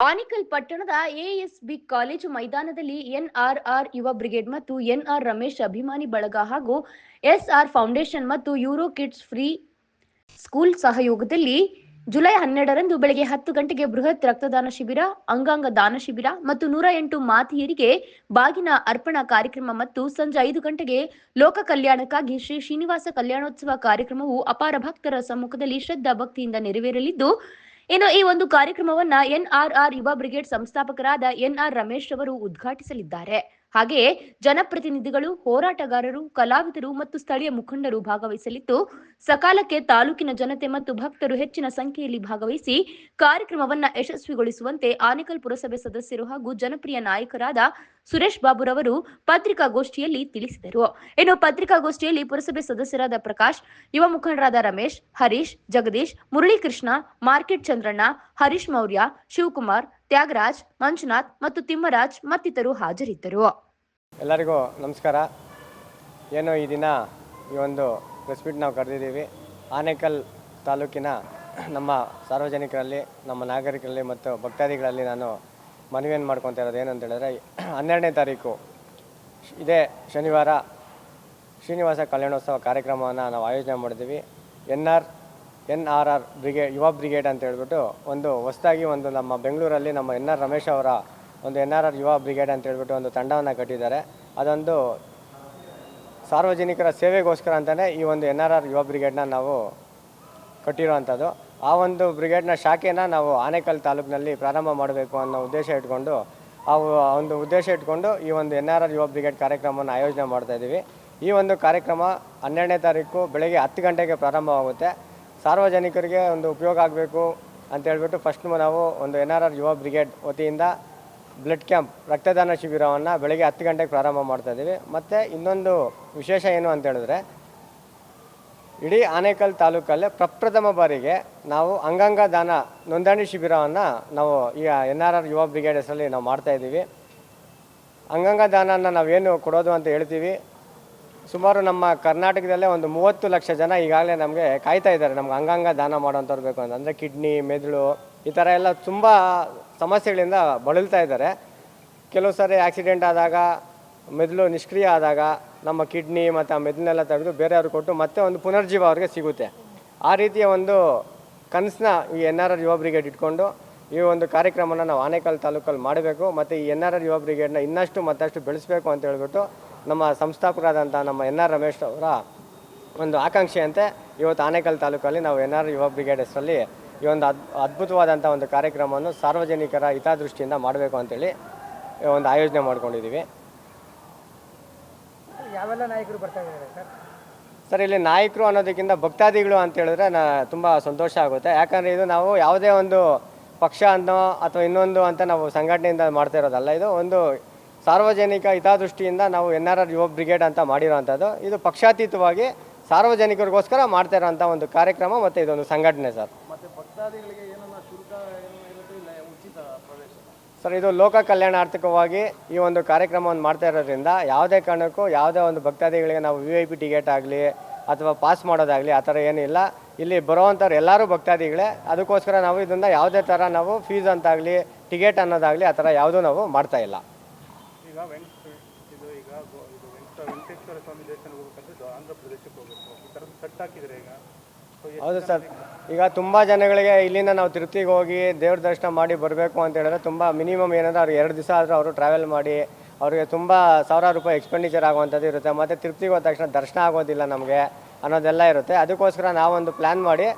ಆನೇಕಲ್ ಪಟ್ಟಣದ ASB college ಮೈದಾನದಲ್ಲಿ ಎನ್‌ಆರ್‌ಆರ್ ಯುವ ಬ್ರಿಗೇಡ್ ಮತ್ತು ಎನ್‌ಆರ್ ರಮೇಶ್ ಅಭಿಮಾನಿ ಬಳಗ ಹಾಗೂ ಎಸ್‌ಆರ್ ಫೌಂಡೇಶನ್ ಮತ್ತು ಯೂರೋ ಕಿಡ್ಸ್ ಫ್ರೀ ಸ್ಕೂಲ್ ಸಹಯೋಗದಲ್ಲಿ ಜುಲೈ 12ರಂದು ಬೆಳಗ್ಗೆ 10 ಗಂಟೆಗೆ ಬೃಹತ್ ರಕ್ತದಾನ ಶಿಬಿರ, ಅಂಗಾಂಗ ದಾನ ಶಿಬಿರ ಮತ್ತು 108 ಮಾತೆಯರಿಗೆ ಬಾಗಿನ ಅರ್ಪಣಾ ಕಾರ್ಯಕ್ರಮ ಮತ್ತು ಸಂಜೆ 5 ಗಂಟೆಗೆ ಲೋಕ ಕಲ್ಯಾಣಕ್ಕಾಗಿ ಶ್ರೀ ಶ್ರೀನಿವಾಸ ಕಲ್ಯಾಣೋತ್ಸವ ಕಾರ್ಯಕ್ರಮವು ಅಪಾರ ಭಕ್ತರ ಸಮ್ಮುಖದಲ್ಲಿ ಶ್ರದ್ಧಾ ಭಕ್ತಿಯಿಂದ ನೆರವೇರಲಿದ್ದು, ಇನ್ನು ಈ ಒಂದು ಕಾರ್ಯಕ್ರಮವನ್ನ ಎನ್‌ಆರ್‌ಆರ್ ಯುವ ಬ್ರಿಗೇಡ್ ಸಂಸ್ಥಾಪಕರಾದ ಎನ್‌ಆರ್ ರಮೇಶ್ ಅವರು ಉದ್ಘಾಟಿಸಲಿದ್ದಾರೆ. ಹಾಗೆಯೇ ಜನಪ್ರತಿನಿಧಿಗಳು, ಹೋರಾಟಗಾರರು, ಕಲಾವಿದರು ಮತ್ತು ಸ್ಥಳೀಯ ಮುಖಂಡರು ಭಾಗವಹಿಸಲಿದ್ದು, ಸಕಾಲಕ್ಕೆ ತಾಲೂಕಿನ ಜನತೆ ಮತ್ತು ಭಕ್ತರು ಹೆಚ್ಚಿನ ಸಂಖ್ಯೆಯಲ್ಲಿ ಭಾಗವಹಿಸಿ ಕಾರ್ಯಕ್ರಮವನ್ನ ಯಶಸ್ವಿಗೊಳಿಸುವಂತೆ ಆನೇಕಲ್ ಪುರಸಭೆ ಸದಸ್ಯರು ಹಾಗೂ ಜನಪ್ರಿಯ ನಾಯಕರಾದ ಸುರೇಶ್ ಬಾಬುರವರು ಪತ್ರಿಕಾಗೋಷ್ಠಿಯಲ್ಲಿ ತಿಳಿಸಿದರು. ಇನ್ನು ಪತ್ರಿಕಾಗೋಷ್ಠಿಯಲ್ಲಿ ಪುರಸಭೆ ಸದಸ್ಯರಾದ ಪ್ರಕಾಶ್, ಯುವ ಮುಖಂಡರಾದ ರಮೇಶ್, ಹರೀಶ್, ಜಗದೀಶ್, ಮುರಳೀಕೃಷ್ಣ, ಮಾರ್ಕೆಟ್ ಚಂದ್ರಣ್ಣ, ಹರೀಶ್ ಮೌರ್ಯ, ಶಿವಕುಮಾರ್, ತ್ಯಾಗರಾಜ್, ಮಂಜುನಾಥ್ ಮತ್ತು ತಿಮ್ಮರಾಜ್ ಮತ್ತಿತರರು ಹಾಜರಿದ್ದರು. ಎಲ್ಲರಿಗೂ ನಮಸ್ಕಾರ. ಏನು ಈ ದಿನ ಈ ಒಂದು ಪ್ರೆಸ್ ಮೀಟ್ ನಾವು ಕರೆದಿದ್ದೀವಿ. ಆನೇಕಲ್ ತಾಲೂಕಿನ ನಮ್ಮ ಸಾರ್ವಜನಿಕರಲ್ಲಿ, ನಮ್ಮ ನಾಗರಿಕರಲ್ಲಿ ಮತ್ತು ಭಕ್ತಾದಿಗಳಲ್ಲಿ ನಾನು ಮನವಿಯನ್ನು ಮಾಡ್ಕೊತಾ ಇರೋದು ಏನು ಅಂತ ಹೇಳಿದ್ರೆ, 12ನೇ ತಾರೀಕು ಇದೇ ಶನಿವಾರ ಶ್ರೀನಿವಾಸ ಕಲ್ಯಾಣೋತ್ಸವ ಕಾರ್ಯಕ್ರಮವನ್ನು ನಾವು ಆಯೋಜನೆ ಮಾಡಿದ್ದೀವಿ. ಎನ್ಆರ್ಆರ್ ಬ್ರಿಗೇಡ್, ಯುವ ಬ್ರಿಗೇಡ್ ಅಂತ ಹೇಳ್ಬಿಟ್ಟು ಒಂದು ಹೊಸದಾಗಿ ಒಂದು ನಮ್ಮ ಬೆಂಗಳೂರಲ್ಲಿ ನಮ್ಮ ಎನ್ಆರ್ ರಮೇಶ್ ಅವರ ಒಂದು ಎನ್ಆರ್ಆರ್ ಯುವ ಬ್ರಿಗೇಡ್ ಅಂತ ಹೇಳ್ಬಿಟ್ಟು ಒಂದು ತಂಡವನ್ನು ಕಟ್ಟಿದ್ದಾರೆ. ಅದೊಂದು ಸಾರ್ವಜನಿಕರ ಸೇವೆಗೋಸ್ಕರ ಅಂತಲೇ ಈ ಒಂದು ಎನ್ಆರ್ಆರ್ ಯುವ ಬ್ರಿಗೇಡ್ನ ನಾವು ಕಟ್ಟಿರೋವಂಥದ್ದು. ಆ ಒಂದು ಬ್ರಿಗೇಡ್ನ ಶಾಖೆನ ನಾವು ಆನೇಕಲ್ ತಾಲೂಕಿನಲ್ಲಿ ಪ್ರಾರಂಭ ಮಾಡಬೇಕು ಅನ್ನೋ ಉದ್ದೇಶ ಇಟ್ಕೊಂಡು ಒಂದು ಉದ್ದೇಶ ಇಟ್ಕೊಂಡು ಈ ಒಂದು ಎನ್ಆರ್ಆರ್ ಯುವ ಬ್ರಿಗೇಡ್ ಕಾರ್ಯಕ್ರಮವನ್ನು ಆಯೋಜನೆ ಮಾಡ್ತಾಯಿದ್ದೀವಿ. ಈ ಒಂದು ಕಾರ್ಯಕ್ರಮ 12ನೇ ತಾರೀಕು ಬೆಳಗ್ಗೆ 10 ಗಂಟೆಗೆ ಪ್ರಾರಂಭವಾಗುತ್ತೆ. ಸಾರ್ವಜನಿಕರಿಗೆ ಒಂದು ಉಪಯೋಗ ಆಗಬೇಕು ಅಂತ ಹೇಳ್ಬಿಟ್ಟು ಫಸ್ಟ್ ನಾವು ಒಂದು ಎನ್ಆರ್ಆರ್ ಯುವ ಬ್ರಿಗೇಡ್ ವತಿಯಿಂದ ಬ್ಲಡ್ ಕ್ಯಾಂಪ್, ರಕ್ತದಾನ ಶಿಬಿರವನ್ನು ಬೆಳಗ್ಗೆ 10 ಗಂಟೆಗೆ ಪ್ರಾರಂಭ ಮಾಡ್ತಾಯಿದ್ದೀವಿ. ಮತ್ತು ಇನ್ನೊಂದು ವಿಶೇಷ ಏನು ಅಂತ ಹೇಳಿದ್ರೆ, ಇಡೀ ಆನೇಕಲ್ ತಾಲೂಕಲ್ಲೇ ಪ್ರಪ್ರಥಮ ಬಾರಿಗೆ ನಾವು ಅಂಗಾಂಗ ದಾನ ನೋಂದಣಿ ಶಿಬಿರವನ್ನು ನಾವು ಈಗ ಎನ್ಆರ್ಆರ್ ಯುವ ಬ್ರಿಗೇಡ್ ಹೆಸರಲ್ಲಿ ನಾವು ಮಾಡ್ತಾಯಿದ್ದೀವಿ. ಅಂಗಾಂಗ ದಾನನ ನಾವೇನು ಕೊಡೋದು ಅಂತ ಹೇಳ್ತೀವಿ. ಸುಮಾರು ನಮ್ಮ ಕರ್ನಾಟಕದಲ್ಲೇ ಒಂದು 30 ಲಕ್ಷ ಜನ ಈಗಾಗಲೇ ನಮಗೆ ಕಾಯ್ತಾ ಇದ್ದಾರೆ, ನಮ್ಗೆ ಅಂಗಾಂಗ ದಾನ ಮಾಡೋಂಥವ್ರು ಬೇಕು ಅಂತ. ಅಂದರೆ ಕಿಡ್ನಿ, ಮೆದುಳು ಈ ಥರ ಎಲ್ಲ ತುಂಬ ಸಮಸ್ಯೆಗಳಿಂದ ಬಳಲ್ತಾ ಇದ್ದಾರೆ. ಕೆಲವು ಸಾರಿ ಆಕ್ಸಿಡೆಂಟ್ ಆದಾಗ, ಮೆದುಳು ನಿಷ್ಕ್ರಿಯ ಆದಾಗ ನಮ್ಮ ಕಿಡ್ನಿ ಮತ್ತು ಆ ಮೆದುಳನ್ನೆಲ್ಲ ತೆಗೆದು ಬೇರೆಯವ್ರಿಗೆ ಕೊಟ್ಟು ಮತ್ತೆ ಒಂದು ಪುನರ್ಜೀವ ಅವ್ರಿಗೆ ಸಿಗುತ್ತೆ. ಆ ರೀತಿಯ ಒಂದು ಕನಸನ್ನ ಈ ಎನ್ಆರ್ಆರ್ ಯುವ ಬ್ರಿಗೇಡ್ ಇಟ್ಕೊಂಡು ಈ ಒಂದು ಕಾರ್ಯಕ್ರಮನ ನಾವು ಆನೇಕಲ್ ತಾಲೂಕಲ್ಲಿ ಮಾಡಬೇಕು. ಮತ್ತು ಈ ಎನ್ಆರ್ಆರ್ ಯುವ ಬ್ರಿಗೇಡ್ನ ಇನ್ನಷ್ಟು ಮತ್ತಷ್ಟು ಬೆಳೆಸಬೇಕು ಅಂತ ಹೇಳ್ಬಿಟ್ಟು ನಮ್ಮ ಸಂಸ್ಥಾಪಕರಾದಂಥ ನಮ್ಮ ಎನ್ಆರ್ ರಮೇಶ್ ಅವರ ಒಂದು ಆಕಾಂಕ್ಷೆಯಂತೆ ಇವತ್ತು ಆನೇಕಲ್ ತಾಲೂಕಲ್ಲಿ ನಾವು ಎನ್ಆರ್ ಯುವ ಬ್ರಿಗೇಡ್ ಹೆಸರಲ್ಲಿ ಈ ಒಂದು ಅದ್ಭುತವಾದಂಥ ಒಂದು ಕಾರ್ಯಕ್ರಮವನ್ನು ಸಾರ್ವಜನಿಕರ ಹಿತದೃಷ್ಟಿಯಿಂದ ಮಾಡಬೇಕು ಅಂತೇಳಿ ಒಂದು ಆಯೋಜನೆ ಮಾಡ್ಕೊಂಡಿದ್ದೀವಿ. ಯಾವೆಲ್ಲ ನಾಯಕರು ಬರ್ತಾ ಇದ್ದಾರೆ ಸರ್? ಇಲ್ಲಿ ನಾಯಕರು ಅನ್ನೋದಕ್ಕಿಂತ ಭಕ್ತಾದಿಗಳು ಅಂತ ಹೇಳಿದ್ರೆ ತುಂಬ ಸಂತೋಷ ಆಗುತ್ತೆ. ಯಾಕಂದರೆ ಇದು ನಾವು ಯಾವುದೇ ಒಂದು ಪಕ್ಷ ಅಂತ ಅಥವಾ ಇನ್ನೊಂದು ಅಂತ ನಾವು ಸಂಘಟನೆಯಿಂದ ಮಾಡ್ತಾ ಇರೋದಲ್ಲ. ಇದು ಒಂದು ಸಾರ್ವಜನಿಕ ಹಿತದೃಷ್ಟಿಯಿಂದ ನಾವು ಎನ್ಆರ್ಆರ್ ಯುವ ಬ್ರಿಗೇಡ್ ಅಂತ ಮಾಡಿರೋವಂಥದ್ದು. ಇದು ಪಕ್ಷಾತೀತವಾಗಿ ಸಾರ್ವಜನಿಕರಿಗೋಸ್ಕರ ಮಾಡ್ತಾ ಇರೋಂಥ ಒಂದು ಕಾರ್ಯಕ್ರಮ ಮತ್ತು ಇದೊಂದು ಸಂಘಟನೆ ಸರ್. ಸರ್, ಇದು ಲೋಕ ಕಲ್ಯಾಣಾರ್ಥಕವಾಗಿ ಈ ಒಂದು ಕಾರ್ಯಕ್ರಮವನ್ನು ಮಾಡ್ತಾ ಇರೋದ್ರಿಂದ ಯಾವುದೇ ಕಾರಣಕ್ಕೂ ಯಾವುದೇ ಒಂದು ಭಕ್ತಾದಿಗಳಿಗೆ ನಾವು VIP ಟಿಕೆಟ್ ಆಗಲಿ ಅಥವಾ ಪಾಸ್ ಮಾಡೋದಾಗಲಿ ಆ ಥರ ಏನಿಲ್ಲ. ಇಲ್ಲಿ ಬರೋವಂಥವ್ರು ಎಲ್ಲರೂ ಭಕ್ತಾದಿಗಳೇ. ಅದಕ್ಕೋಸ್ಕರ ನಾವು ಇದನ್ನು ಯಾವುದೇ ಥರ ನಾವು ಫೀಸ್ ಅಂತಾಗಲಿ, ಟಿಕೆಟ್ ಅನ್ನೋದಾಗಲಿ ಆ ಥರ ಯಾವುದೂ ನಾವು ಮಾಡ್ತಾ ಇಲ್ಲ. ಈಗ ವೆಂಕಟೇಶ್ವರ ಸ್ವಾಮಿ ದೇವಸ್ಥಾನಕ್ಕೆ ಹೋಗ್ಬೇಕಂದ್ರೆ ಆಂಧ್ರ ಪ್ರದೇಶಕ್ಕೆ ಹೋಗಬೇಕು, ಈ ಥರದ್ದು ಸೆಟ್ ಹಾಕಿದರೆ ಈಗ. ಹೌದು ಸರ್, ಈಗ ತುಂಬ ಜನಗಳಿಗೆ ಇಲ್ಲಿಂದ ನಾವು ತಿರುಪತಿಗೆ ಹೋಗಿ ದೇವ್ರ ದರ್ಶನ ಮಾಡಿ ಬರಬೇಕು ಅಂತ ಹೇಳಿದ್ರೆ ತುಂಬ ಮಿನಿಮಮ್ ಏನಂದ್ರೆ ಅವ್ರಿಗೆ 2 ದಿವಸ ಆದರೂ ಅವರು ಟ್ರಾವೆಲ್ ಮಾಡಿ ಅವರಿಗೆ ತುಂಬ ಸಾವಿರಾರು ರೂಪಾಯಿ ಎಕ್ಸ್ಪೆಂಡಿಚರ್ ಆಗುವಂಥದ್ದು ಇರುತ್ತೆ. ಮತ್ತು ತಿರುಪತಿಗೆ ಹೋದ ತಕ್ಷಣ ದರ್ಶನ ಆಗೋದಿಲ್ಲ ನಮಗೆ ಅನ್ನೋದೆಲ್ಲ ಇರುತ್ತೆ. ಅದಕ್ಕೋಸ್ಕರ ನಾವೊಂದು ಪ್ಲ್ಯಾನ್ ಮಾಡಿ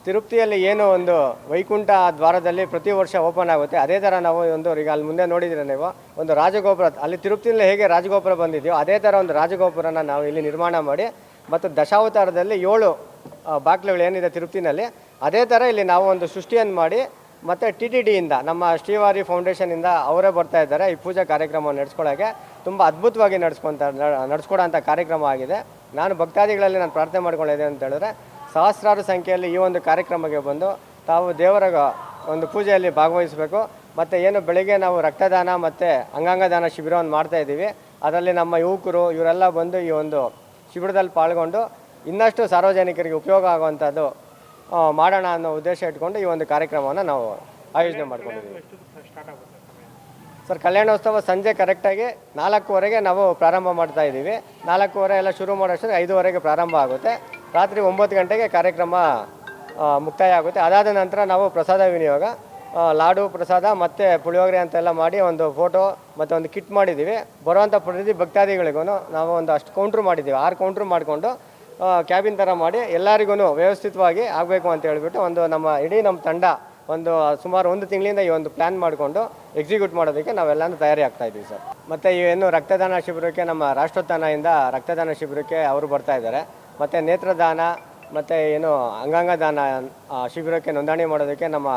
ತಿರುಪತಿಯಲ್ಲಿ ಏನು ಒಂದು ವೈಕುಂಠ ದ್ವಾರದಲ್ಲಿ ಪ್ರತಿ ವರ್ಷ ಓಪನ್ ಆಗುತ್ತೆ, ಅದೇ ಥರ ನಾವು ಒಂದು ಈಗ ಅಲ್ಲಿ ಮುಂದೆ ನೋಡಿದರೆ ನೀವು ಒಂದು ರಾಜಗೋಪುರ, ಅಲ್ಲಿ ತಿರುಪತಿಯಲ್ಲಿ ಹೇಗೆ ರಾಜಗೋಪುರ ಬಂದಿದೆಯೋ ಅದೇ ಥರ ಒಂದು ರಾಜಗೋಪುರನ ನಾವು ಇಲ್ಲಿ ನಿರ್ಮಾಣ ಮಾಡಿ ಮತ್ತು ದಶಾವತಾರದಲ್ಲಿ 7 ಬಾಗಿಲುಗಳು ಏನಿದೆ ತಿರುಪತಿನಲ್ಲಿ, ಅದೇ ಥರ ಇಲ್ಲಿ ನಾವು ಒಂದು ಸೃಷ್ಟಿಯನ್ನು ಮಾಡಿ ಮತ್ತು TTDಯಿಂದ ನಮ್ಮ ಶ್ರೀವಾರಿ ಫೌಂಡೇಶನಿಂದ ಅವರೇ ಬರ್ತಾ ಇದ್ದಾರೆ ಈ ಪೂಜಾ ಕಾರ್ಯಕ್ರಮವನ್ನು ನಡೆಸ್ಕೊಳ್ಳೋಕ್ಕೆ. ತುಂಬ ಅದ್ಭುತವಾಗಿ ನಡೆಸ್ಕೊಡೋಂಥ ಕಾರ್ಯಕ್ರಮ ಆಗಿದೆ. ನಾನು ಭಕ್ತಾದಿಗಳಲ್ಲಿ ನಾನು ಪ್ರಾರ್ಥನೆ ಮಾಡ್ಕೊಂಡಿದ್ದೆ ಅಂತ ಹೇಳಿದ್ರೆ, ಸಹಸ್ರಾರು ಸಂಖ್ಯೆಯಲ್ಲಿ ಈ ಒಂದು ಕಾರ್ಯಕ್ರಮಕ್ಕೆ ಬಂದು ತಾವು ದೇವರ ಒಂದು ಪೂಜೆಯಲ್ಲಿ ಭಾಗವಹಿಸಬೇಕು. ಮತ್ತು ಏನು ಬೆಳಗ್ಗೆ ನಾವು ರಕ್ತದಾನ ಮತ್ತು ಅಂಗಾಂಗ ದಾನ ಶಿಬಿರವನ್ನು ಮಾಡ್ತಾಯಿದ್ದೀವಿ, ಅದರಲ್ಲಿ ನಮ್ಮ ಯುವಕರು ಇವರೆಲ್ಲ ಬಂದು ಈ ಒಂದು ಶಿಬಿರದಲ್ಲಿ ಪಾಲ್ಗೊಂಡು ಇನ್ನಷ್ಟು ಸಾರ್ವಜನಿಕರಿಗೆ ಉಪಯೋಗ ಆಗುವಂಥದ್ದು ಮಾಡೋಣ ಅನ್ನೋ ಉದ್ದೇಶ ಇಟ್ಕೊಂಡು ಈ ಒಂದು ಕಾರ್ಯಕ್ರಮವನ್ನು ನಾವು ಆಯೋಜನೆ ಮಾಡ್ಕೊಂಡಿದ್ದೀವಿ. ಸ್ಟಾರ್ಟ್ ಆಗುತ್ತೆ ಸಮಯ? ಸರ್ ಕಲ್ಯಾಣೋತ್ಸವ ಸಂಜೆ ಕರೆಕ್ಟಾಗಿ 4:15ಗೆ ನಾವು ಪ್ರಾರಂಭ ಮಾಡ್ತಾ ಇದ್ದೀವಿ. 4:15 ಎಲ್ಲ ಶುರು ಮಾಡೋಷ್ಟೊತ್ತಿಗೆ 5:15ಗೆ ಪ್ರಾರಂಭ ಆಗುತ್ತೆ. ರಾತ್ರಿ 9 ಗಂಟೆಗೆ ಕಾರ್ಯಕ್ರಮ ಮುಕ್ತಾಯ ಆಗುತ್ತೆ. ಅದಾದ ನಂತರ ನಾವು ಪ್ರಸಾದ ವಿನಿಯೋಗ, ಲಾಡು ಪ್ರಸಾದ ಮತ್ತು ಪುಳಿಯೋಗರೆ ಅಂತೆಲ್ಲ ಮಾಡಿ ಒಂದು ಫೋಟೋ ಮತ್ತು ಒಂದು ಕಿಟ್ ಮಾಡಿದ್ದೀವಿ. ಬರುವಂಥ ಪ್ರತಿ ಭಕ್ತಾದಿಗಳಿಗೂ ನಾವು ಒಂದು ಅಷ್ಟು ಕೌಂಟ್ರ್ ಮಾಡಿದ್ದೀವಿ. 6 ಕೌಂಟ್ರ್ ಮಾಡಿಕೊಂಡು ಕ್ಯಾಬಿನ್ ಥರ ಮಾಡಿ ಎಲ್ಲರಿಗೂ ವ್ಯವಸ್ಥಿತವಾಗಿ ಆಗಬೇಕು ಅಂತ ಹೇಳ್ಬಿಟ್ಟು ಒಂದು ನಮ್ಮ ತಂಡ ಒಂದು ಸುಮಾರು 1 ತಿಂಗಳಿಂದ ಈ ಒಂದು ಪ್ಲ್ಯಾನ್ ಮಾಡಿಕೊಂಡು ಎಕ್ಸಿಕ್ಯೂಟ್ ಮಾಡೋದಕ್ಕೆ ನಾವೆಲ್ಲನೂ ತಯಾರಿ ಆಗ್ತಾ ಇದ್ದೀವಿ ಸರ್. ಮತ್ತು ಏನು ರಕ್ತದಾನ ಶಿಬಿರಕ್ಕೆ ನಮ್ಮ ರಾಷ್ಟ್ರೋತ್ಥಾನದಿಂದ ರಕ್ತದಾನ ಶಿಬಿರಕ್ಕೆ ಅವರು ಬರ್ತಾ ಇದ್ದಾರೆ. ಮತ್ತು ನೇತ್ರದಾನ ಮತ್ತು ಏನು ಅಂಗಾಂಗ ದಾನ ಶಿಬಿರಕ್ಕೆ ನೋಂದಣಿ ಮಾಡೋದಕ್ಕೆ ನಮ್ಮ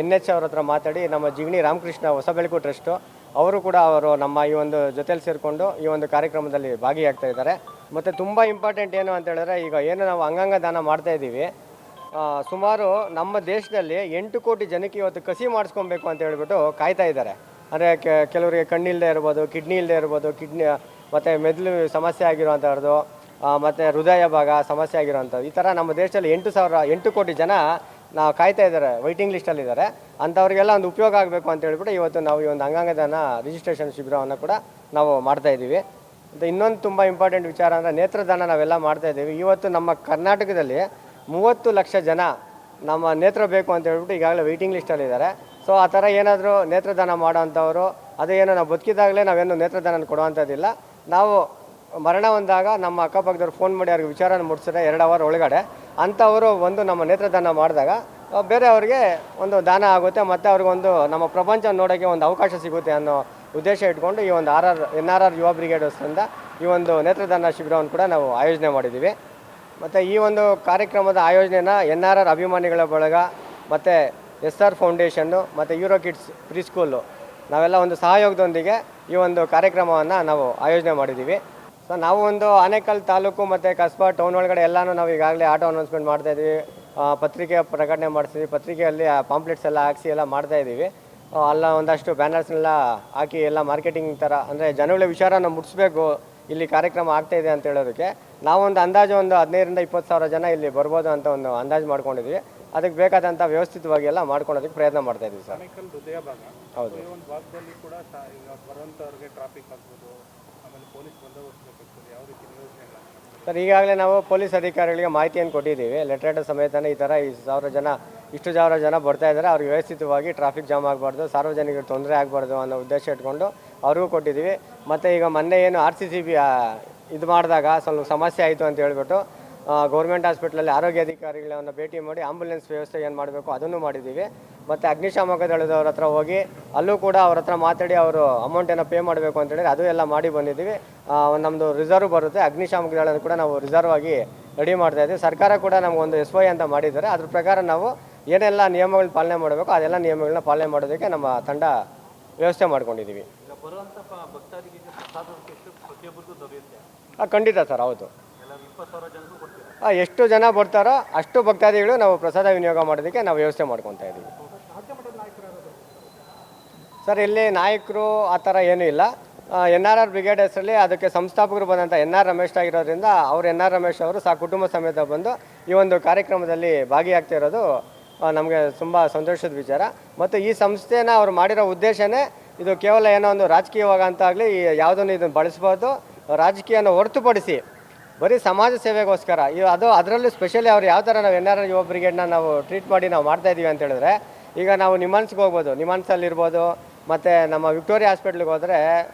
NH ಅವ್ರ ಹತ್ರ ಮಾತಾಡಿ ನಮ್ಮ ಜಿಗಣಿ ರಾಮಕೃಷ್ಣ ಹೊಸಬೆಳಕು ಟ್ರಸ್ಟು ಅವರು ಕೂಡ ನಮ್ಮ ಈ ಒಂದು ಜೊತೆಲಿ ಸೇರಿಕೊಂಡು ಈ ಒಂದು ಕಾರ್ಯಕ್ರಮದಲ್ಲಿ ಭಾಗಿಯಾಗ್ತಾ ಇದ್ದಾರೆ. ಮತ್ತು ತುಂಬ ಇಂಪಾರ್ಟೆಂಟ್ ಏನು ಅಂತ ಹೇಳಿದ್ರೆ, ಈಗ ಏನು ನಾವು ಅಂಗಾಂಗ ದಾನ ಮಾಡ್ತಾಯಿದ್ದೀವಿ, ಸುಮಾರು ನಮ್ಮ ದೇಶದಲ್ಲಿ 8 ಕೋಟಿ ಜನಕ್ಕೆ ಇವತ್ತು ಕಸಿ ಮಾಡಿಸ್ಕೊಬೇಕು ಅಂತ ಹೇಳ್ಬಿಟ್ಟು ಕಾಯ್ತಾ ಇದ್ದಾರೆ. ಅಂದರೆ ಕೆಲವರಿಗೆ ಕಣ್ಣಿಲ್ಲದೆ ಇರ್ಬೋದು, ಕಿಡ್ನಿ ಇಲ್ಲದೆ ಇರ್ಬೋದು, ಮತ್ತು ಮೆದುಳು ಸಮಸ್ಯೆ ಆಗಿರುವಂಥದ್ದು, ಮತ್ತು ಹೃದಯ ಭಾಗ ಸಮಸ್ಯೆ ಆಗಿರುವಂಥದ್ದು, ಈ ಥರ ನಮ್ಮ ದೇಶದಲ್ಲಿ 8 ಕೋಟಿ ಜನ ನಾವು ಕಾಯ್ತಾ ಇದ್ದಾರೆ, ವೈಟಿಂಗ್ ಲಿಸ್ಟಲ್ಲಿದ್ದಾರೆ. ಅಂಥವ್ರಿಗೆಲ್ಲ ಒಂದು ಉಪಯೋಗ ಆಗಬೇಕು ಅಂತ ಹೇಳ್ಬಿಟ್ಟು ಇವತ್ತು ನಾವು ಈ ಒಂದು ಅಂಗಾಂಗ ದಾನ ರಿಜಿಸ್ಟ್ರೇಷನ್ ಶಿಬಿರವನ್ನು ಕೂಡ ನಾವು ಮಾಡ್ತಾಯಿದ್ದೀವಿ. ಮತ್ತು ಇನ್ನೊಂದು ತುಂಬ ಇಂಪಾರ್ಟೆಂಟ್ ವಿಚಾರ ಅಂದರೆ ನೇತ್ರದಾನ ನಾವೆಲ್ಲ ಮಾಡ್ತಾಯಿದ್ದೀವಿ. ಇವತ್ತು ನಮ್ಮ ಕರ್ನಾಟಕದಲ್ಲಿ 30 ಲಕ್ಷ ಜನ ನಮ್ಮ ನೇತ್ರ ಬೇಕು ಅಂತ ಹೇಳ್ಬಿಟ್ಟು ಈಗಾಗಲೇ ವೆಯ್ಟಿಂಗ್ ಲಿಸ್ಟಲ್ಲಿದ್ದಾರೆ. ಸೊ ಆ ಥರ ಏನಾದರೂ ನೇತ್ರದಾನ ಮಾಡೋವಂಥವ್ರು, ಅದೇನೋ ನಾವು ಬದುಕಿದಾಗಲೇ ನಾವೇನು ನೇತ್ರದಾನ ಕೊಡುವಂಥದ್ದಿಲ್ಲ. ನಾವು ಮರಣ ಹೊಂದಾಗ ನಮ್ಮ ಅಕ್ಕಪಕ್ಕದವ್ರು ಫೋನ್ ಮಾಡಿ ಅವ್ರಿಗೆ ವಿಚಾರನ ಮುಟ್ಟಿಸಿದ್ರೆ 2 ಅವರ್ ಒಳಗಡೆ ಅಂಥವರು ಒಂದು ನಮ್ಮ ನೇತ್ರದಾನ ಮಾಡಿದಾಗ ಬೇರೆಯವ್ರಿಗೆ ಒಂದು ದಾನ ಆಗುತ್ತೆ, ಮತ್ತು ಅವ್ರಿಗೊಂದು ನಮ್ಮ ಪ್ರಪಂಚ ನೋಡೋಕ್ಕೆ ಒಂದು ಅವಕಾಶ ಸಿಗುತ್ತೆ ಅನ್ನೋ ಉದ್ದೇಶ ಇಟ್ಕೊಂಡು ಈ ಒಂದು NRR ಯುವ ಬ್ರಿಗೇಡ್ ವತಿಯಿಂದ ಈ ಒಂದು ನೇತ್ರದಾನ ಶಿಬಿರವನ್ನು ಕೂಡ ನಾವು ಆಯೋಜನೆ ಮಾಡಿದ್ದೀವಿ. ಮತ್ತು ಈ ಒಂದು ಕಾರ್ಯಕ್ರಮದ ಆಯೋಜನೆನ NRR ಅಭಿಮಾನಿಗಳ ಬಳಗ ಮತ್ತು SR ಫೌಂಡೇಶನ್ನು ಮತ್ತು ಯೂರೋ ಕಿಡ್ಸ್ ಪ್ರೀ ಸ್ಕೂಲು ನಾವೆಲ್ಲ ಒಂದು ಸಹಯೋಗದೊಂದಿಗೆ ಈ ಒಂದು ಕಾರ್ಯಕ್ರಮವನ್ನು ನಾವು ಆಯೋಜನೆ ಮಾಡಿದ್ದೀವಿ. ಸೊ ನಾವು ಒಂದು ಆನೇಕಲ್ ತಾಲೂಕು ಮತ್ತು ಕಸ್ಬಾ ಟೌನ್ ಒಳಗಡೆ ಎಲ್ಲನೂ ನಾವು ಈಗಾಗಲೇ ಆಟೋ ಅನೌನ್ಸ್ಮೆಂಟ್ ಮಾಡ್ತಾಯಿದ್ದೀವಿ, ಪತ್ರಿಕೆ ಪ್ರಕಟಣೆ ಮಾಡಿಸ್ತೀವಿ, ಪತ್ರಿಕೆಯಲ್ಲಿ ಪಾಂಪ್ಲೆಟ್ಸ್ ಎಲ್ಲ ಹಾಕಿಸಿ ಎಲ್ಲ ಮಾಡ್ತಾಯಿದ್ದೀವಿ. ಅಲ್ಲ ಒಂದಷ್ಟು ಬ್ಯಾನರ್ಸ್ನೆಲ್ಲ ಹಾಕಿ ಎಲ್ಲ ಮಾರ್ಕೆಟಿಂಗ್ ಥರ, ಅಂದರೆ ಜನಗಳ ವಿಚಾರನ ಮುಟ್ಟಿಸ್ಬೇಕು ಇಲ್ಲಿ ಕಾರ್ಯಕ್ರಮ ಆಗ್ತಾಯಿದೆ ಅಂತ ಹೇಳೋದಕ್ಕೆ ನಾವೊಂದು ಅಂದಾಜು ಒಂದು 15,000 ರಿಂದ 20,000 ಜನ ಇಲ್ಲಿ ಬರ್ಬೋದು ಅಂತ ಒಂದು ಅಂದಾಜು ಮಾಡ್ಕೊಂಡಿದ್ವಿ. ಅದಕ್ಕೆ ಬೇಕಾದಂಥ ವ್ಯವಸ್ಥಿತವಾಗಿ ಎಲ್ಲ ಮಾಡ್ಕೊಳೋದಕ್ಕೆ ಪ್ರಯತ್ನ ಮಾಡ್ತಾಯಿದ್ದೀವಿ ಸರ್. ಹೃದಯ ಭಾಗ ಹೌದು. ಈ ಒಂದು ಭಾಗದಲ್ಲಿ ಕೂಡ ಈಗ ಬರುವಂಥವ್ರಿಗೆ ಟ್ರಾಫಿಕ್ ಆಗ್ಬೋದು, ಆಮೇಲೆ ಪೊಲೀಸ್ ಬಂದೋಬಸ್ತ್ ಬೇಕಾಗ್ತದೆ, ಯಾವ ರೀತಿ ನಿಯೋಜನೆ ಇಲ್ಲ ಸರ್? ಈಗಾಗಲೇ ನಾವು ಪೊಲೀಸ್ ಅಧಿಕಾರಿಗಳಿಗೆ ಮಾಹಿತಿಯನ್ನು ಕೊಟ್ಟಿದ್ದೀವಿ, ಲೆಟರ್ ಸಮೇತನೇ ಈ ಥರ 1,000 ಜನ ಬರ್ತಾ ಇದ್ದಾರೆ, ಅವ್ರಿಗೆ ವ್ಯವಸ್ಥಿತವಾಗಿ ಟ್ರಾಫಿಕ್ ಜಾಮ್ ಆಗಬಾರ್ದು, ಸಾರ್ವಜನಿಕರಿಗೆ ತೊಂದರೆ ಆಗಬಾರ್ದು ಅನ್ನೋ ಉದ್ದೇಶ ಇಟ್ಕೊಂಡು ಅವ್ರಿಗೂ ಕೊಟ್ಟಿದ್ದೀವಿ. ಮತ್ತು ಈಗ ಮೊನ್ನೆ ಏನು RCCB ಇದು ಮಾಡಿದಾಗ ಸ್ವಲ್ಪ ಸಮಸ್ಯೆ ಆಯಿತು ಅಂತ ಹೇಳ್ಬಿಟ್ಟು ಗೌರ್ಮೆಂಟ್ ಹಾಸ್ಪಿಟ್ಲಲ್ಲಿ ಆರೋಗ್ಯ ಅಧಿಕಾರಿಗಳನ್ನು ಭೇಟಿ ಮಾಡಿ ಆಂಬುಲೆನ್ಸ್ ವ್ಯವಸ್ಥೆ ಏನು ಮಾಡಬೇಕು ಅದನ್ನು ಮಾಡಿದ್ದೀವಿ. ಮತ್ತು ಅಗ್ನಿಶಾಮಕ ದಳದವ್ರ ಹತ್ರ ಹೋಗಿ ಅಲ್ಲೂ ಕೂಡ ಅವ್ರ ಹತ್ರ ಮಾತಾಡಿ ಅವರು ಅಮೌಂಟನ್ನು ಪೇ ಮಾಡಬೇಕು ಅಂತೇಳಿ ಅದು ಎಲ್ಲ ಮಾಡಿ ಬಂದಿದ್ದೀವಿ. ನಮ್ಮದು ರಿಸರ್ವ್ ಬರುತ್ತೆ, ಅಗ್ನಿಶಾಮಕ ದಳ ಕೂಡ ನಾವು ರಿಸರ್ವ್ ಆಗಿ ರೆಡಿ ಮಾಡ್ತಾಯಿದ್ದೀವಿ. ಸರ್ಕಾರ ಕೂಡ ನಮಗೊಂದು SY ಅಂತ ಮಾಡಿದ್ದಾರೆ, ಅದ್ರ ಪ್ರಕಾರ ನಾವು ಏನೆಲ್ಲ ನಿಯಮಗಳನ್ನ ಪಾಲನೆ ಮಾಡಬೇಕು ಅದೆಲ್ಲ ನಿಯಮಗಳನ್ನ ಪಾಲನೆ ಮಾಡೋದಕ್ಕೆ ನಮ್ಮ ತಂಡ ವ್ಯವಸ್ಥೆ ಮಾಡ್ಕೊಂಡಿದ್ದೀವಿ. ಖಂಡಿತ ಸರ್, ಹೌದು. ಎಷ್ಟು ಜನ ಬರ್ತಾರೋ ಅಷ್ಟು ಭಕ್ತಾದಿಗಳು ನಾವು ಪ್ರಸಾದ ವಿನಿಯೋಗ ಮಾಡೋದಕ್ಕೆ ನಾವು ವ್ಯವಸ್ಥೆ ಮಾಡ್ಕೊತಾ ಇದ್ದೀವಿ ಸರ್. ಇಲ್ಲಿ ನಾಯಕರು ಆ ಥರ ಏನೂ ಇಲ್ಲ. NRR ಬ್ರಿಗೇಡ್ ಹೆಸರಲ್ಲಿ ಅದಕ್ಕೆ ಸಂಸ್ಥಾಪಕರು ಬಂದಂಥ NR ರಮೇಶ್ ಆಗಿರೋದ್ರಿಂದ NR ರಮೇಶ್ ಅವರು ಕುಟುಂಬ ಸಮೇತ ಬಂದು ಈ ಒಂದು ಕಾರ್ಯಕ್ರಮದಲ್ಲಿ ಭಾಗಿಯಾಗ್ತಾ ಇರೋದು ನಮಗೆ ತುಂಬ ಸಂತೋಷದ ವಿಚಾರ. ಮತ್ತು ಈ ಸಂಸ್ಥೆನ ಅವ್ರು ಮಾಡಿರೋ ಉದ್ದೇಶನೇ ಇದು ಕೇವಲ ಏನೋ ಒಂದು ರಾಜಕೀಯವಾಗಿ ಅಂತ ಆಗಲಿ ಯಾವುದನ್ನು ಇದನ್ನು ಬಳಸ್ಬೋದು, ರಾಜಕೀಯನ ಹೊರತುಪಡಿಸಿ ಬರೀ ಸಮಾಜ ಸೇವೆಗೋಸ್ಕರ ಅದರಲ್ಲೂ ಸ್ಪೆಷಲಿ ಅವ್ರು ಯಾವ ಥರ ನಾವು NRR ಯುವ ಬ್ರಿಗೇಡ್ನ ನಾವು ಟ್ರೀಟ್ ಮಾಡಿ ನಾವು ಮಾಡ್ತಾಯಿದ್ದೀವಿ ಅಂತ ಹೇಳಿದ್ರೆ, ಈಗ ನಾವು ನಿಮಾನ್ಸ್ಗೆ ಹೋಗ್ಬೋದು, ನಿಮಾನ್ಸಲ್ಲಿರ್ಬೋದು, ಮತ್ತು ನಮ್ಮ ವಿಕ್ಟೋರಿಯಾ ಹಾಸ್ಪಿಟ್ಲಿಗೆ ಹೋದರೆ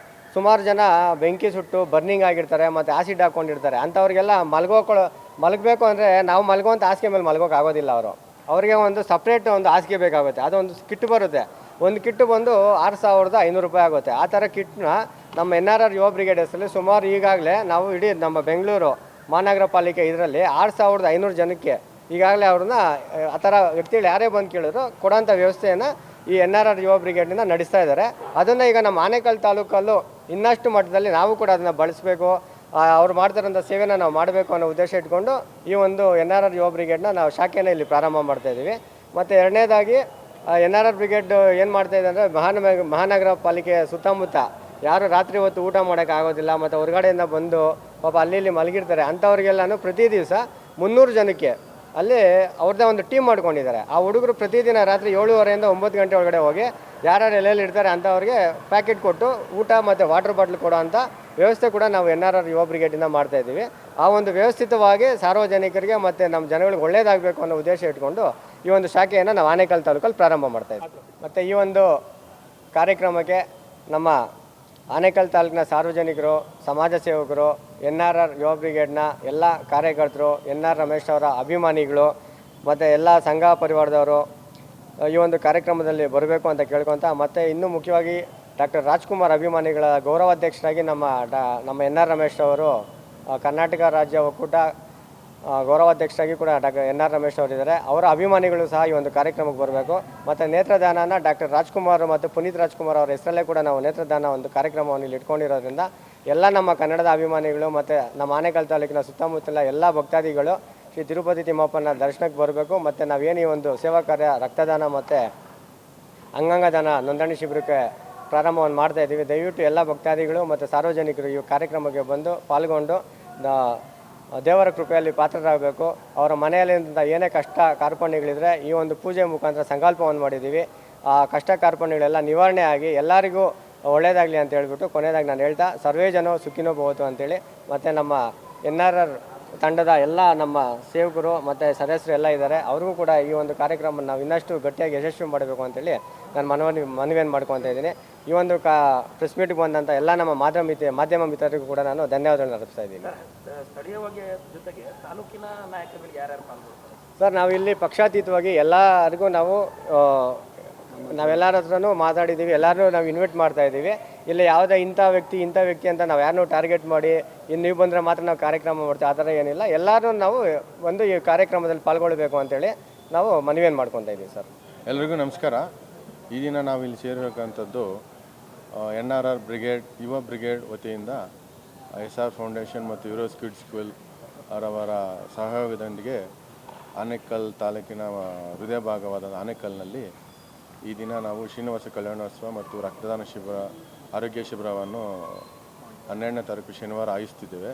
ಸುಮಾರು ಜನ ಬೆಂಕಿ ಸುಟ್ಟು ಬರ್ನಿಂಗ್ ಆಗಿರ್ತಾರೆ, ಮತ್ತು ಆಸಿಡ್ ಹಾಕ್ಕೊಂಡಿರ್ತಾರೆ. ಅಂಥವ್ರಿಗೆಲ್ಲ ಮಲಗಬೇಕು ಅಂದರೆ ನಾವು ಮಲಗುವಂಥ ಹಾಸಿಗೆ ಮೇಲೆ ಮಲಗೋಕೆ ಆಗೋದಿಲ್ಲ. ಅವರಿಗೆ ಒಂದು ಸಪ್ರೇಟ್ ಒಂದು ಹಾಸಿಗೆ ಬೇಕಾಗುತ್ತೆ, ಅದೊಂದು ಕಿಟ್ ಬರುತ್ತೆ. ಒಂದು ಕಿಟ್ಟು ಬಂದು 6,500 ರೂಪಾಯಿ ಆಗುತ್ತೆ. ಆ ಥರ ಕಿಟ್ನ ನಮ್ಮ NRR ಯುವ ಬ್ರಿಗೇಡ್ ಹೆಸರಲ್ಲಿ ಸುಮಾರು ಈಗಾಗಲೇ ನಾವು ಇಡೀ ನಮ್ಮ ಬೆಂಗಳೂರು ಮಹಾನಗರ ಪಾಲಿಕೆ ಇದರಲ್ಲಿ 6,500 ಜನಕ್ಕೆ ಈಗಾಗಲೇ ಅವ್ರನ್ನ ಆ ಥರ ವ್ಯಕ್ತಿಗಳು ಯಾರೇ ಬಂದು ಕೇಳಿದ್ರು ಕೊಡೋಂಥ ವ್ಯವಸ್ಥೆಯನ್ನು ಈ NRR ಯುವ ಬ್ರಿಗೇಡ್ನಿಂದ ನಡೆಸ್ತಾ ಇದ್ದಾರೆ. ಅದನ್ನು ಈಗ ನಮ್ಮ ಆನೇಕಲ್ ತಾಲೂಕಲ್ಲೂ ಇನ್ನಷ್ಟು ಮಟ್ಟದಲ್ಲಿ ನಾವು ಕೂಡ ಅದನ್ನು ಬಳಸಬೇಕು, ಅವ್ರು ಮಾಡ್ತಾರಂಥ ಸೇವೆನ ನಾವು ಮಾಡಬೇಕು ಅನ್ನೋ ಉದ್ದೇಶ ಇಟ್ಕೊಂಡು ಈ ಒಂದು NRR ಯುವ ಬ್ರಿಗೇಡ್ನ ನಾವು ಶಾಖೆನ ಇಲ್ಲಿ ಪ್ರಾರಂಭ ಮಾಡ್ತಾಯಿದ್ದೀವಿ. ಮತ್ತು ಎರಡನೇದಾಗಿ NRR ಬ್ರಿಗೇಡ್ ಏನು ಮಾಡ್ತಾಯಿದೆ ಅಂದರೆ ಮಹಾನಗರ ಪಾಲಿಕೆ ಸುತ್ತಮುತ್ತ ಯಾರು ರಾತ್ರಿ ಹೊತ್ತು ಊಟ ಮಾಡೋಕ್ಕೆ ಆಗೋದಿಲ್ಲ, ಮತ್ತು ಹೊರಗಡೆಯಿಂದ ಬಂದು ಪಾಪ ಅಲ್ಲಿ ಮಲಗಿರ್ತಾರೆ, ಅಂಥವ್ರಿಗೆಲ್ಲನೂ ಪ್ರತಿ ದಿವಸ 300 ಜನಕ್ಕೆ ಅಲ್ಲಿ ಅವ್ರದ್ದೇ ಒಂದು ಟೀಮ್ ಮಾಡ್ಕೊಂಡಿದ್ದಾರೆ. ಆ ಹುಡುಗರು ಪ್ರತಿದಿನ ರಾತ್ರಿ 7:30 ರಿಂದ 9 ಗಂಟೆ ಒಳಗಡೆ ಹೋಗಿ ಯಾರ್ಯಾರು ಎಲ್ಲೆಲ್ಲಿ ಇರ್ತಾರೆ ಅಂಥವ್ರಿಗೆ ಪ್ಯಾಕೆಟ್ ಕೊಟ್ಟು ಊಟ ಮತ್ತು ವಾಟರ್ ಬಾಟ್ಲ್ ಕೊಡೋ ಅಂಥ ವ್ಯವಸ್ಥೆ ಕೂಡ ನಾವು NRR ಯುವ ಬ್ರಿಗೇಡಿಂದ ಮಾಡ್ತಾಯಿದ್ದೀವಿ. ಆ ಒಂದು ವ್ಯವಸ್ಥಿತವಾಗಿ ಸಾರ್ವಜನಿಕರಿಗೆ ಮತ್ತು ನಮ್ಮ ಜನಗಳಿಗೆ ಒಳ್ಳೆಯದಾಗಬೇಕು ಅನ್ನೋ ಉದ್ದೇಶ ಇಟ್ಕೊಂಡು ಈ ಒಂದು ಶಾಖೆಯನ್ನು ನಾವು ಆನೇಕಲ್ ತಾಲೂಕಲ್ಲಿ ಪ್ರಾರಂಭ ಮಾಡ್ತಾಯಿದ್ವಿ. ಮತ್ತು ಈ ಒಂದು ಕಾರ್ಯಕ್ರಮಕ್ಕೆ ನಮ್ಮ ಆನೇಕಲ್ ತಾಲೂಕಿನ ಸಾರ್ವಜನಿಕರು, ಸಮಾಜ ಸೇವಕರು, NRR ಯುವ ಬ್ರಿಗೇಡ್ನ ಎಲ್ಲ ಕಾರ್ಯಕರ್ತರು, NR ರಮೇಶ್ ಅವರ ಅಭಿಮಾನಿಗಳು ಮತ್ತು ಎಲ್ಲ ಸಂಘ ಪರಿವಾರದವರು ಈ ಒಂದು ಕಾರ್ಯಕ್ರಮದಲ್ಲಿ ಬರಬೇಕು ಅಂತ ಕೇಳ್ಕೊತ, ಮತ್ತು ಇನ್ನೂ ಮುಖ್ಯವಾಗಿ ಡಾಕ್ಟರ್ ರಾಜ್ಕುಮಾರ್ ಅಭಿಮಾನಿಗಳ ಗೌರವಾಧ್ಯಕ್ಷರಾಗಿ ನಮ್ಮ NR ರಮೇಶ್ ಅವರು ಕರ್ನಾಟಕ ರಾಜ್ಯ ಒಕ್ಕೂಟ ಗೌರವಾಧ್ಯಕ್ಷರಾಗಿ ಕೂಡ NR ರಮೇಶ್ ಅವರಿದ್ದಾರೆ. ಅವರ ಅಭಿಮಾನಿಗಳು ಸಹ ಈ ಒಂದು ಕಾರ್ಯಕ್ರಮಕ್ಕೆ ಬರಬೇಕು. ಮತ್ತು ನೇತ್ರದಾನನ ಡಾಕ್ಟರ್ ರಾಜ್ಕುಮಾರ್ ಮತ್ತು ಪುನೀತ್ ರಾಜ್ಕುಮಾರ್ ಅವರ ಹೆಸರಲ್ಲೇ ಕೂಡ ನಾವು ನೇತ್ರದಾನ ಒಂದು ಕಾರ್ಯಕ್ರಮವನ್ನು ಇಲ್ಲಿ ಇಟ್ಕೊಂಡಿರೋದ್ರಿಂದ ಎಲ್ಲ ನಮ್ಮ ಕನ್ನಡದ ಅಭಿಮಾನಿಗಳು ಮತ್ತು ನಮ್ಮ ಆನೇಕಲ್ ತಾಲೂಕಿನ ಸುತ್ತಮುತ್ತಲ ಎಲ್ಲ ಭಕ್ತಾದಿಗಳು ಶ್ರೀ ತಿರುಪತಿ ತಿಮ್ಮಪ್ಪನ ದರ್ಶನಕ್ಕೆ ಬರಬೇಕು. ಮತ್ತು ನಾವೇನು ಈ ಒಂದು ಸೇವಾ ಕಾರ್ಯ ರಕ್ತದಾನ ಮತ್ತು ಅಂಗಾಂಗ ದಾನ ನೋಂದಣಿ ಶಿಬಿರಕ್ಕೆ ಪ್ರಾರಂಭವನ್ನು ಮಾಡ್ತಾಯಿದ್ದೀವಿ. ದಯವಿಟ್ಟು ಎಲ್ಲ ಭಕ್ತಾದಿಗಳು ಮತ್ತು ಸಾರ್ವಜನಿಕರು ಈ ಕಾರ್ಯಕ್ರಮಕ್ಕೆ ಬಂದು ಪಾಲ್ಗೊಂಡು ದೇವರ ಕೃಪೆಯಲ್ಲಿ ಪಾತ್ರರಾಗಬೇಕು. ಅವರ ಮನೆಯಲ್ಲಿಂದ ಏನೇ ಕಷ್ಟ ಕಾರ್ಪಣ್ಯಗಳಿದ್ರೆ ಈ ಒಂದು ಪೂಜೆ ಮುಖಾಂತರ ಸಂಕಲ್ಪವನ್ನು ಮಾಡಿದ್ದೀವಿ. ಆ ಕಷ್ಟ ಕಾರ್ಪಣ್ಯಗಳೆಲ್ಲ ನಿವಾರಣೆ ಆಗಿ ಎಲ್ಲರಿಗೂ ಒಳ್ಳೆಯದಾಗಲಿ ಅಂತ ಹೇಳ್ಬಿಟ್ಟು ಕೊನೆಯದಾಗಿ ನಾನು ಹೇಳ್ತಾ ಸರ್ವೇ ಜನ ಸುಖಿನೋ ಭವತು ಅಂತೇಳಿ, ಮತ್ತು ನಮ್ಮ NRR ತಂಡದ ಎಲ್ಲ ನಮ್ಮ ಸೇವಕರು ಮತ್ತು ಸದಸ್ಯರು ಎಲ್ಲ ಇದ್ದಾರೆ, ಅವ್ರಿಗೂ ಕೂಡ ಈ ಒಂದು ಕಾರ್ಯಕ್ರಮ ನಾವು ಇನ್ನಷ್ಟು ಗಟ್ಟಿಯಾಗಿ ಯಶಸ್ವಿ ಮಾಡಬೇಕು ಅಂತೇಳಿ ನಾನು ಮನವಿಯನ್ನು ಮಾಡ್ಕೊತಾ ಇದ್ದೀನಿ. ಈ ಒಂದು ಪ್ರೆಸ್ ಮೀಟ್ಗೆ ಬಂದಂಥ ಎಲ್ಲ ನಮ್ಮ ಮಾಧ್ಯಮ ಮಿತ್ರರಿಗೂ ಕೂಡ ನಾನು ಧನ್ಯವಾದಗಳನ್ನು ಅರ್ಪಿಸ್ತಾ ಇದ್ದೀನಿ. ಸ್ಥಳೀಯವಾಗಿ ಜೊತೆಗೆ ತಾಲೂಕಿನ ನಾಯಕರುಗಳು ಯಾರ್ಯಾರು ಪಾಲ್ಗೊಳ್ತಾರೆ ಸರ್? ನಾವು ಇಲ್ಲಿ ಪಕ್ಷಾತೀತವಾಗಿ ಎಲ್ಲರಿಗೂ ನಾವೆಲ್ಲರ ಹತ್ರನೂ ಮಾತಾಡಿದ್ದೀವಿ, ಎಲ್ಲರೂ ನಾವು ಇನ್ವೈಟ್ ಮಾಡ್ತಾ ಇದ್ದೀವಿ. ಇಲ್ಲಿ ಯಾವುದೇ ಇಂಥ ವ್ಯಕ್ತಿ ಅಂತ ನಾವು ಯಾರನ್ನೂ ಟಾರ್ಗೆಟ್ ಮಾಡಿ ಇನ್ನು ನೀವು ಬಂದರೆ ಮಾತ್ರ ನಾವು ಕಾರ್ಯಕ್ರಮ ಮಾಡ್ತೀವಿ ಆ ಥರ ಏನಿಲ್ಲ. ಎಲ್ಲರೂ ನಾವು ಒಂದು ಈ ಕಾರ್ಯಕ್ರಮದಲ್ಲಿ ಪಾಲ್ಗೊಳ್ಬೇಕು ಅಂತೇಳಿ ನಾವು ಮನವಿಯನ್ನು ಮಾಡ್ಕೊತಾ ಇದ್ದೀವಿ ಸರ್. ಎಲ್ರಿಗೂ ನಮಸ್ಕಾರ. ಈ ದಿನ ನಾವು ಇಲ್ಲಿ ಸೇರಬೇಕಂಥದ್ದು NRR ಬ್ರಿಗೇಡ್ ಯುವ ಬ್ರಿಗೇಡ್ ವತಿಯಿಂದ SR ಫೌಂಡೇಶನ್ ಮತ್ತು ಯೂರೋಸ್ ಕಿಡ್ಸ್ ಸ್ಕೂಲ್ ಅವರವರ ಸಹಯೋಗದೊಂದಿಗೆ ಆನೇಕಲ್ ತಾಲೂಕಿನ ಹೃದಯ ಭಾಗವಾದ ಆನೇಕಲ್ನಲ್ಲಿ ಈ ದಿನ ನಾವು ಶ್ರೀನಿವಾಸ ಕಲ್ಯಾಣೋತ್ಸವ ಮತ್ತು ರಕ್ತದಾನ ಶಿಬಿರ ಆರೋಗ್ಯ ಶಿಬಿರವನ್ನು 12ನೇ ತಾರೀಕು ಶನಿವಾರ ಆಯಿಸ್ತಿದ್ದೇವೆ.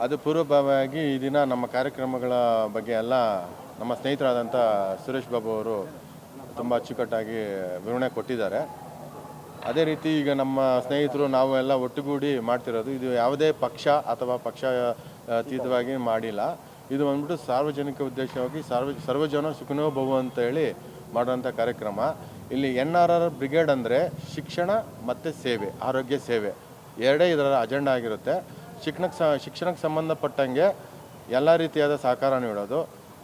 ಅದು ಪೂರ್ವಭಾವಿಯಾಗಿ ಈ ದಿನ ನಮ್ಮ ಕಾರ್ಯಕ್ರಮಗಳ ಬಗ್ಗೆ ಎಲ್ಲ ನಮ್ಮ ಸ್ನೇಹಿತರಾದಂಥ ಸುರೇಶ್ ಬಾಬು ಅವರು ತುಂಬ ಅಚ್ಚುಕಟ್ಟಾಗಿ ವಿವರಣೆ ಕೊಟ್ಟಿದ್ದಾರೆ. ಅದೇ ರೀತಿ ಈಗ ನಮ್ಮ ಸ್ನೇಹಿತರು ನಾವು ಎಲ್ಲ ಒಟ್ಟುಗೂಡಿ ಮಾಡ್ತಿರೋದು, ಇದು ಯಾವುದೇ ಪಕ್ಷ ಅಥವಾ ಪಕ್ಷ ಅತೀತವಾಗಿ ಮಾಡಿಲ್ಲ. ಇದು ಬಂದ್ಬಿಟ್ಟು ಸಾರ್ವಜನಿಕ ಉದ್ದೇಶವಾಗಿ ಸರ್ವಜನ ಸುಖಿನೋ ಭವ ಅಂತ ಹೇಳಿ ಮಾಡುವಂಥ ಕಾರ್ಯಕ್ರಮ. ಇಲ್ಲಿ NRR ಬ್ರಿಗೇಡ್ ಅಂದರೆ ಶಿಕ್ಷಣ ಮತ್ತು ಸೇವೆ, ಆರೋಗ್ಯ ಸೇವೆ ಎರಡೇ ಇದರ ಅಜೆಂಡಾ ಆಗಿರುತ್ತೆ. ಶಿಕ್ಷಣಕ್ಕೆ ಸಂಬಂಧಪಟ್ಟಂಗೆ ಎಲ್ಲ ರೀತಿಯಾದ ಸಹಕಾರ ನೀಡೋದು,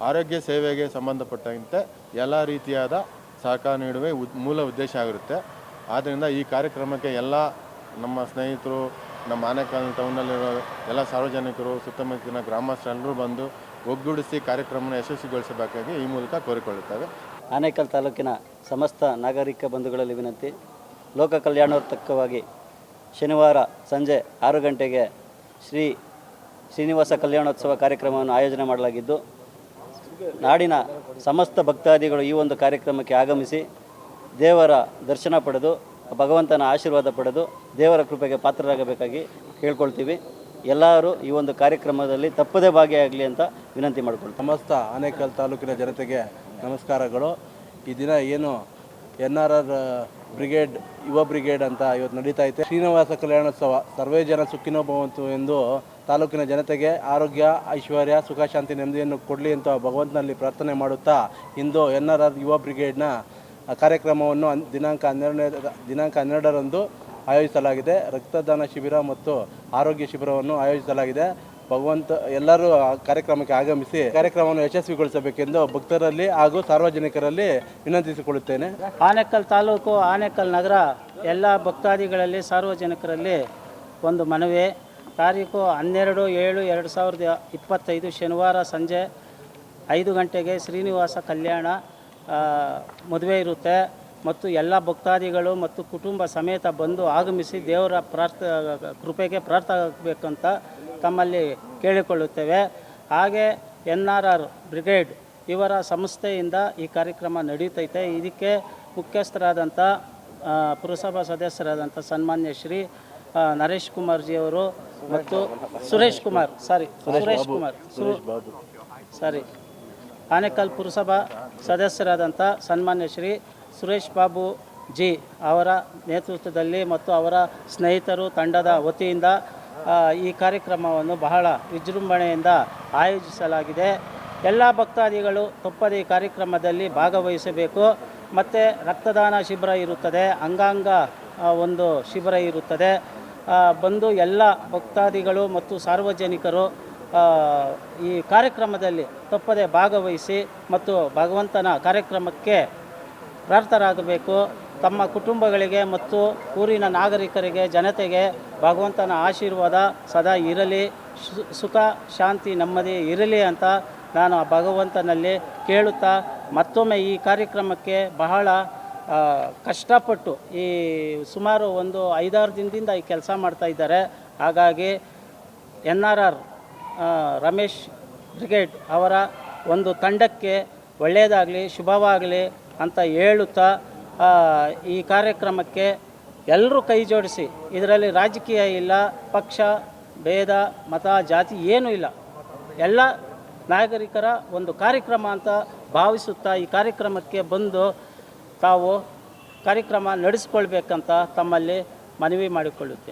ಆರೋಗ್ಯ ಸೇವೆಗೆ ಸಂಬಂಧಪಟ್ಟಂತೆ ಎಲ್ಲ ರೀತಿಯಾದ ಸಹಕಾರ ನೀಡುವ ಮೂಲ ಉದ್ದೇಶ ಆಗಿರುತ್ತೆ. ಆದ್ದರಿಂದ ಈ ಕಾರ್ಯಕ್ರಮಕ್ಕೆ ಎಲ್ಲ ನಮ್ಮ ಸ್ನೇಹಿತರು, ನಮ್ಮ ಆನೇಕಲ್ ಟೌನಲ್ಲಿರೋ ಎಲ್ಲ ಸಾರ್ವಜನಿಕರು, ಸುತ್ತಮುತ್ತಲಿನ ಗ್ರಾಮಸ್ಥರೆಲ್ಲರೂ ಬಂದು ಒಗ್ಗೂಡಿಸಿ ಕಾರ್ಯಕ್ರಮವನ್ನು ಯಶಸ್ವಿಗೊಳಿಸಬೇಕಾಗಿ ಈ ಮೂಲಕ ಕೋರಿಕೊಳ್ಳುತ್ತೇವೆ. ಆನೇಕಲ್ ತಾಲೂಕಿನ ಸಮಸ್ತ ನಾಗರಿಕ ಬಂಧುಗಳಲ್ಲಿ ವಿನಂತಿ, ಲೋಕ ಕಲ್ಯಾಣೋತ್ತಕವಾಗಿ ಶನಿವಾರ ಸಂಜೆ 6 ಗಂಟೆಗೆ ಶ್ರೀನಿವಾಸ ಕಲ್ಯಾಣೋತ್ಸವ ಕಾರ್ಯಕ್ರಮವನ್ನು ಆಯೋಜನೆ ಮಾಡಲಾಗಿದ್ದು, ನಾಡಿನ ಸಮಸ್ತ ಭಕ್ತಾದಿಗಳು ಈ ಒಂದು ಕಾರ್ಯಕ್ರಮಕ್ಕೆ ಆಗಮಿಸಿ ದೇವರ ದರ್ಶನ ಪಡೆದು ಭಗವಂತನ ಆಶೀರ್ವಾದ ಪಡೆದು ದೇವರ ಕೃಪೆಗೆ ಪಾತ್ರರಾಗಬೇಕಾಗಿ ಕೇಳ್ಕೊಳ್ತೀವಿ. ಎಲ್ಲರೂ ಈ ಒಂದು ಕಾರ್ಯಕ್ರಮದಲ್ಲಿ ತಪ್ಪದೇ ಭಾಗಿಯಾಗಲಿ ಅಂತ ವಿನಂತಿ ಮಾಡಿಕೊಳ್ತೀವಿ. ಸಮಸ್ತ ಆನೇಕಲ್ ತಾಲೂಕಿನ ಜನತೆಗೆ ನಮಸ್ಕಾರಗಳು. ಈ ದಿನ ಏನು NRR ಬ್ರಿಗೇಡ್ ಯುವ ಬ್ರಿಗೇಡ್ ಅಂತ ಇವತ್ತು ನಡೀತಾ ಐತೆ. ಶ್ರೀನಿವಾಸ ಕಲ್ಯಾಣೋತ್ಸವ ಸರ್ವೇ ಜನ ಸುಖಿನೋ ಭವಂತು ಎಂದು ತಾಲೂಕಿನ ಜನತೆಗೆ ಆರೋಗ್ಯ, ಐಶ್ವರ್ಯ, ಸುಖ, ಶಾಂತಿ, ನೆಮ್ಮದಿಯನ್ನು ಕೊಡಲಿ ಅಂತ ಭಗವಂತನಲ್ಲಿ ಪ್ರಾರ್ಥನೆ ಮಾಡುತ್ತಾ ಇಂದು NRR ಯುವ ಬ್ರಿಗೇಡ್ನ ಕಾರ್ಯಕ್ರಮವನ್ನು ದಿನಾಂಕ 12ರಂದು ಆಯೋಜಿಸಲಾಗಿದೆ. ರಕ್ತದಾನ ಶಿಬಿರ ಮತ್ತು ಆರೋಗ್ಯ ಶಿಬಿರವನ್ನು ಆಯೋಜಿಸಲಾಗಿದೆ. ಭಗವಂತ ಎಲ್ಲರೂ ಕಾರ್ಯಕ್ರಮಕ್ಕೆ ಆಗಮಿಸಿ ಕಾರ್ಯಕ್ರಮವನ್ನು ಯಶಸ್ವಿಗೊಳಿಸಬೇಕೆಂದು ಭಕ್ತರಲ್ಲಿ ಹಾಗೂ ಸಾರ್ವಜನಿಕರಲ್ಲಿ ವಿನಂತಿಸಿಕೊಳ್ಳುತ್ತೇನೆ. ಆನೇಕಲ್ ತಾಲೂಕು, ಆನೇಕಲ್ ನಗರ ಎಲ್ಲ ಭಕ್ತಾದಿಗಳಲ್ಲಿ ಸಾರ್ವಜನಿಕರಲ್ಲಿ ಒಂದು ಮನವಿ. ತಾರೀಕು 12/7/2025 ಶನಿವಾರ ಸಂಜೆ 5 ಗಂಟೆಗೆ ಶ್ರೀನಿವಾಸ ಕಲ್ಯಾಣ ಮದುವೆ ಇರುತ್ತೆ ಮತ್ತು ಎಲ್ಲ ಭಕ್ತಾದಿಗಳು ಮತ್ತು ಕುಟುಂಬ ಸಮೇತ ಬಂದು ಆಗಮಿಸಿ ದೇವರ ಕೃಪೆಗೆ ಪ್ರಾರ್ಥನೆಯಾಗಬೇಕಂತ ತಮ್ಮಲ್ಲಿ ಕೇಳಿಕೊಳ್ಳುತ್ತೇವೆ. ಹಾಗೆ NRR ಬ್ರಿಗೇಡ್ ಇವರ ಸಂಸ್ಥೆಯಿಂದ ಈ ಕಾರ್ಯಕ್ರಮ ನಡೆಯುತ್ತೈತೆ. ಇದಕ್ಕೆ ಮುಖ್ಯಸ್ಥರಾದಂಥ ಪುರಸಭಾ ಸದಸ್ಯರಾದಂಥ ಸನ್ಮಾನ್ಯ ಶ್ರೀ ನರೇಶ್ ಕುಮಾರ್ಜಿಯವರು ಮತ್ತು ಸುರೇಶ್ ಕುಮಾರ್ ಆನೇಕಲ್ ಪುರಸಭಾ ಸದಸ್ಯರಾದಂಥ ಸನ್ಮಾನ್ಯ ಶ್ರೀ ಸುರೇಶ್ ಬಾಬು ಜಿ ಅವರ ನೇತೃತ್ವದಲ್ಲಿ ಮತ್ತು ಅವರ ಸ್ನೇಹಿತರು ತಂಡದ ವತಿಯಿಂದ ಈ ಕಾರ್ಯಕ್ರಮವನ್ನು ಬಹಳ ವಿಜೃಂಭಣೆಯಿಂದ ಆಯೋಜಿಸಲಾಗಿದೆ. ಎಲ್ಲ ಭಕ್ತಾದಿಗಳು ತಪ್ಪದೆ ಈ ಕಾರ್ಯಕ್ರಮದಲ್ಲಿ ಭಾಗವಹಿಸಬೇಕು. ಮತ್ತು ರಕ್ತದಾನ ಶಿಬಿರ ಇರುತ್ತದೆ, ಅಂಗಾಂಗ ಒಂದು ಶಿಬಿರ ಇರುತ್ತದೆ. ಬಂದು ಎಲ್ಲ ಭಕ್ತಾದಿಗಳು ಮತ್ತು ಸಾರ್ವಜನಿಕರು ಈ ಕಾರ್ಯಕ್ರಮದಲ್ಲಿ ತಪ್ಪದೆ ಭಾಗವಹಿಸಿ ಮತ್ತು ಭಗವಂತನ ಕಾರ್ಯಕ್ರಮಕ್ಕೆ ಪ್ರಾರ್ಥರಾಗಬೇಕು. ತಮ್ಮ ಕುಟುಂಬಗಳಿಗೆ ಮತ್ತು ಊರಿನ ನಾಗರಿಕರಿಗೆ, ಜನತೆಗೆ ಭಗವಂತನ ಆಶೀರ್ವಾದ ಸದಾ ಇರಲಿ, ಸುಖ ಶಾಂತಿ ನೆಮ್ಮದಿ ಇರಲಿ ಅಂತ ನಾನು ಆ ಭಗವಂತನಲ್ಲಿ ಕೇಳುತ್ತಾ, ಮತ್ತೊಮ್ಮೆ ಈ ಕಾರ್ಯಕ್ರಮಕ್ಕೆ ಬಹಳ ಕಷ್ಟಪಟ್ಟು ಈ ಸುಮಾರು ಒಂದು 5-6 ದಿನದಿಂದ ಈ ಕೆಲಸ ಮಾಡ್ತಾಯಿದ್ದಾರೆ. ಹಾಗಾಗಿ NRR ರಮೇಶ್ ಬ್ರಿಗೇಡ್ ಅವರ ಒಂದು ತಂಡಕ್ಕೆ ಒಳ್ಳೆಯದಾಗಲಿ, ಶುಭವಾಗಲಿ ಅಂತ ಹೇಳುತ್ತಾ, ಈ ಕಾರ್ಯಕ್ರಮಕ್ಕೆ ಎಲ್ಲರೂ ಕೈ ಜೋಡಿಸಿ, ಇದರಲ್ಲಿ ರಾಜಕೀಯ ಇಲ್ಲ, ಪಕ್ಷ ಭೇದ ಮತ ಜಾತಿ ಏನೂ ಇಲ್ಲ, ಎಲ್ಲ ನಾಗರಿಕರ ಒಂದು ಕಾರ್ಯಕ್ರಮ ಅಂತ ಭಾವಿಸುತ್ತಾ ಈ ಕಾರ್ಯಕ್ರಮಕ್ಕೆ ಬಂದು ತಾವು ಕಾರ್ಯಕ್ರಮ ನಡೆಸ್ಕೊಳ್ಬೇಕಂತ ತಮ್ಮಲ್ಲಿ ಮನವಿ ಮಾಡಿಕೊಳ್ಳುತ್ತೇನೆ.